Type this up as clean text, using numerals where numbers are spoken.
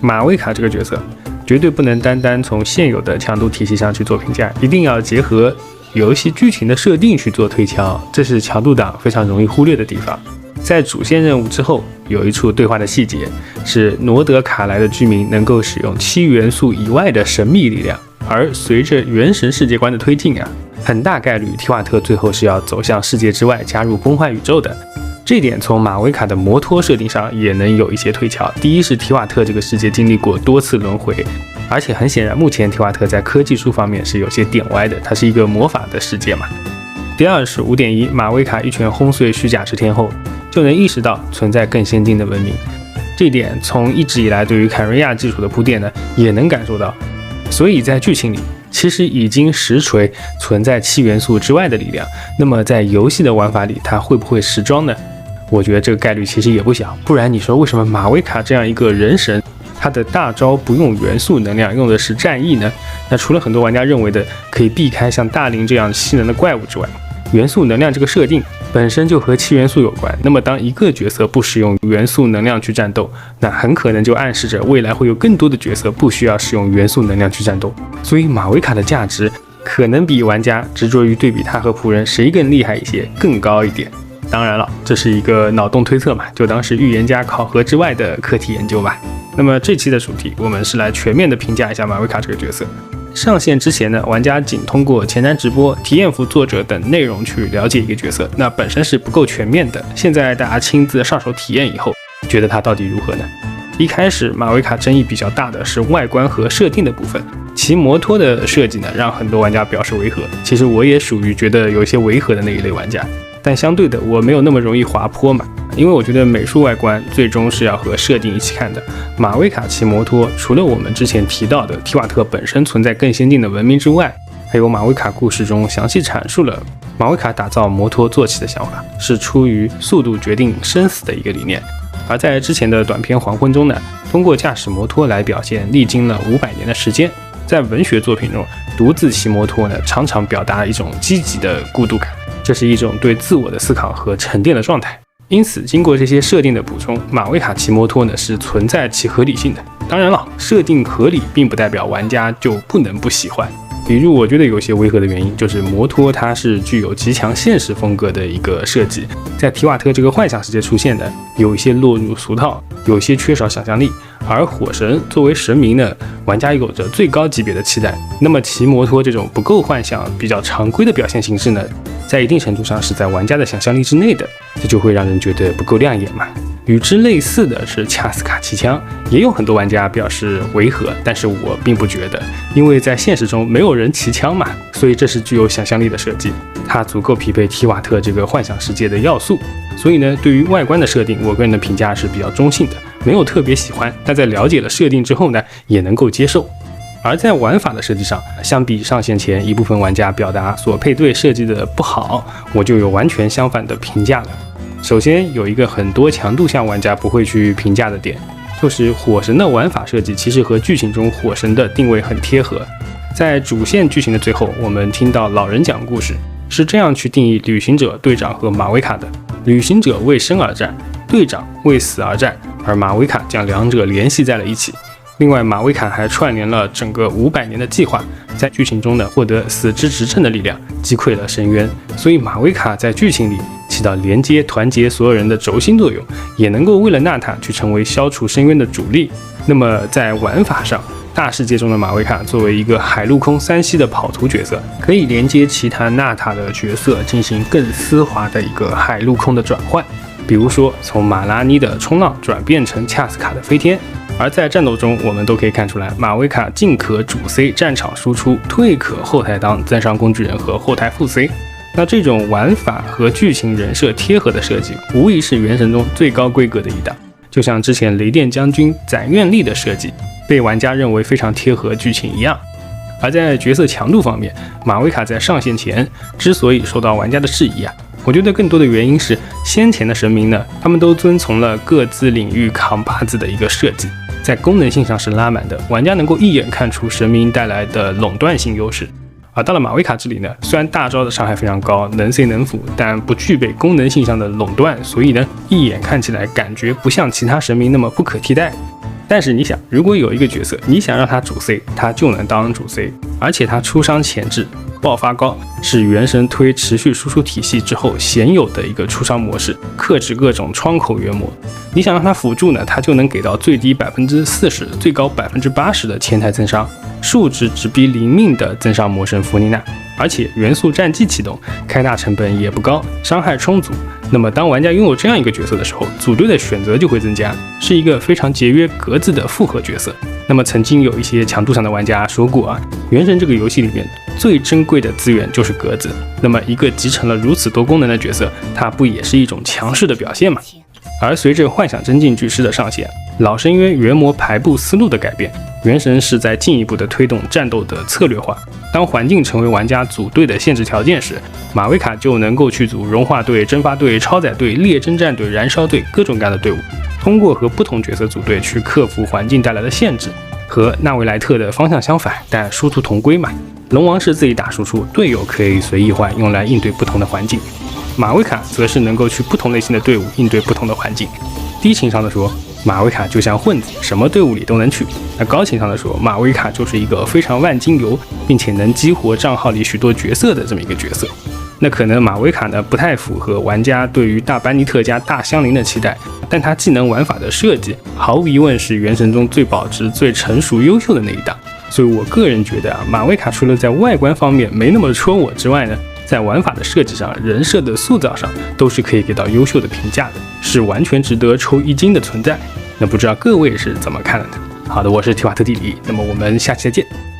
马维卡这个角色绝对不能单单从现有的强度体系上去做评价，一定要结合游戏剧情的设定去做推敲，这是强度党非常容易忽略的地方。在主线任务之后，有一处对话的细节是诺德卡莱的居民能够使用7元素以外的神秘力量，而随着原神世界观的推进很大概率提瓦特最后是要走向世界之外，加入崩坏宇宙的。这点从马维卡的摩托设定上也能有一些推敲。第一是提瓦特这个世界经历过多次轮回，而且很显然目前提瓦特在科技树方面是有些点歪的，它是一个魔法的世界嘛。第二是 5.1 马维卡一拳轰碎虚假之天后，就能意识到存在更先进的文明。这点从一直以来对于凯瑞亚技术的铺垫也能感受到。所以在剧情里其实已经实锤存在7元素之外的力量，那么在游戏的玩法里它会不会时装呢？我觉得这个概率其实也不小，不然你说为什么马维卡这样一个人神，他的大招不用元素能量，用的是战役呢？那除了很多玩家认为的可以避开像大灵这样吸能的怪物之外，元素能量这个设定本身就和7元素有关，那么当一个角色不使用元素能量去战斗，那很可能就暗示着未来会有更多的角色不需要使用元素能量去战斗，所以马维卡的价值可能比玩家执着于对比他和仆人谁更厉害一些更高一点。当然了，这是一个脑洞推测嘛，就当是预言家考核之外的课题研究吧。那么这期的主题，我们是来全面的评价一下马维卡这个角色。上线之前呢，玩家仅通过前瞻直播、体验服作者等内容去了解一个角色，那本身是不够全面的。现在大家亲自上手体验以后，觉得它到底如何呢？一开始马维卡争议比较大的是外观和设定的部分，骑摩托的设计呢，让很多玩家表示违和。其实我也属于觉得有一些违和的那一类玩家。但相对的，我没有那么容易滑坡嘛，因为我觉得美术外观最终是要和设定一起看的。马维卡骑摩托，除了我们之前提到的提瓦特本身存在更先进的文明之外，还有马维卡故事中详细阐述了马维卡打造摩托坐骑的想法，是出于速度决定生死的一个理念。而在之前的短片《黄昏》中呢，通过驾驶摩托来表现历经了500年的时间。在文学作品中，独自骑摩托呢，常常表达一种积极的孤独感，这是一种对自我的思考和沉淀的状态。因此经过这些设定的补充，马维卡骑摩托呢是存在其合理性的。当然了，设定合理并不代表玩家就不能不喜欢。比如我觉得有些违和的原因就是摩托它是具有极强现实风格的一个设计，在提瓦特这个幻想世界出现的有一些落入俗套，有些缺少想象力。而火神作为神明呢，玩家有着最高级别的期待，那么骑摩托这种不够幻想比较常规的表现形式呢，在一定程度上是在玩家的想象力之内的，这就会让人觉得不够亮眼嘛。与之类似的是恰斯卡骑枪，也有很多玩家表示违和，但是我并不觉得，因为在现实中没有人骑枪嘛，所以这是具有想象力的设计，它足够匹配提瓦特这个幻想世界的要素。所以呢，对于外观的设定，我个人的评价是比较中性的，没有特别喜欢，但在了解了设定之后呢，也能够接受。而在玩法的设计上，相比上线前一部分玩家表达所配对设计的不好，我就有完全相反的评价了。首先有一个很多强度项玩家不会去评价的点，就是火神的玩法设计其实和剧情中火神的定位很贴合。在主线剧情的最后，我们听到老人讲故事，是这样去定义旅行者、队长和马维卡的：旅行者为生而战，队长为死而战，而马维卡将两者联系在了一起。另外，马维卡还串联了整个500年的计划，在剧情中呢获得死之执政的力量，击溃了深渊。所以马维卡在剧情里起到连接、团结所有人的轴心作用，也能够为了纳塔去成为消除深渊的主力。那么在玩法上，大世界中的马维卡作为一个海陆空3系的跑图角色，可以连接其他纳塔的角色，进行更丝滑的一个海陆空的转换。比如说从马拉尼的冲浪转变成恰斯卡的飞天。而在战斗中，我们都可以看出来，马维卡进可主 C 战场输出，退可后台当增伤工具人和后台副 C。那这种玩法和剧情人设贴合的设计，无疑是原神中最高规格的一档。就像之前雷电将军攒愿力的设计，被玩家认为非常贴合剧情一样。而在角色强度方面，马维卡在上线前之所以受到玩家的质疑我觉得更多的原因是先前的神明呢，他们都遵从了各自领域扛把子的一个设计，在功能性上是拉满的，玩家能够一眼看出神明带来的垄断性优势。而到了马维卡这里呢，虽然大招的伤害非常高，能 C 能辅，但不具备功能性上的垄断，所以呢，一眼看起来感觉不像其他神明那么不可替代。但是你想，如果有一个角色，你想让他主 C， 他就能当主 C， 而且他出伤前置，爆发高，是原神推持续输出体系之后鲜有的一个出伤模式，克制各种窗口原模。你想让他辅助呢，他就能给到最低 40%， 最高 80% 的前台增伤，数值只逼零命的增伤魔神弗妮娜，而且元素战绩启动，开大成本也不高，伤害充足。那么当玩家拥有这样一个角色的时候，组队的选择就会增加，是一个非常节约格子的复合角色。那么曾经有一些强度上的玩家说过啊，原神这个游戏里面最珍贵的资源就是格子。那么一个集成了如此多功能的角色，它不也是一种强势的表现吗？而随着幻想真境巨狮的上线，老深渊原模排布思路的改变，原神是在进一步的推动战斗的策略化。当环境成为玩家组队的限制条件时，马维卡就能够去组融化队、蒸发队、超载队、猎征战队、燃烧队各种各样的队伍，通过和不同角色组队去克服环境带来的限制。和纳维莱特的方向相反，但殊途同归嘛。龙王是自己打输出，队友可以随意换，用来应对不同的环境。马维卡则是能够去不同类型的队伍应对不同的环境。低情商的说，马维卡就像混子，什么队伍里都能去。那高情商的说，马维卡就是一个非常万金油，并且能激活账号里许多角色的这么一个角色。那可能马维卡呢不太符合玩家对于大班尼特加大香菱的期待，但它技能玩法的设计毫无疑问是原神中最保值、最成熟、优秀的那一档。所以我个人觉得啊，马维卡除了在外观方面没那么戳我之外呢，在玩法的设计上、人设的塑造上都是可以给到优秀的评价的，是完全值得抽一金的存在。那不知道各位是怎么看的呢？好的，我是提瓦特地理，那么我们下期再见。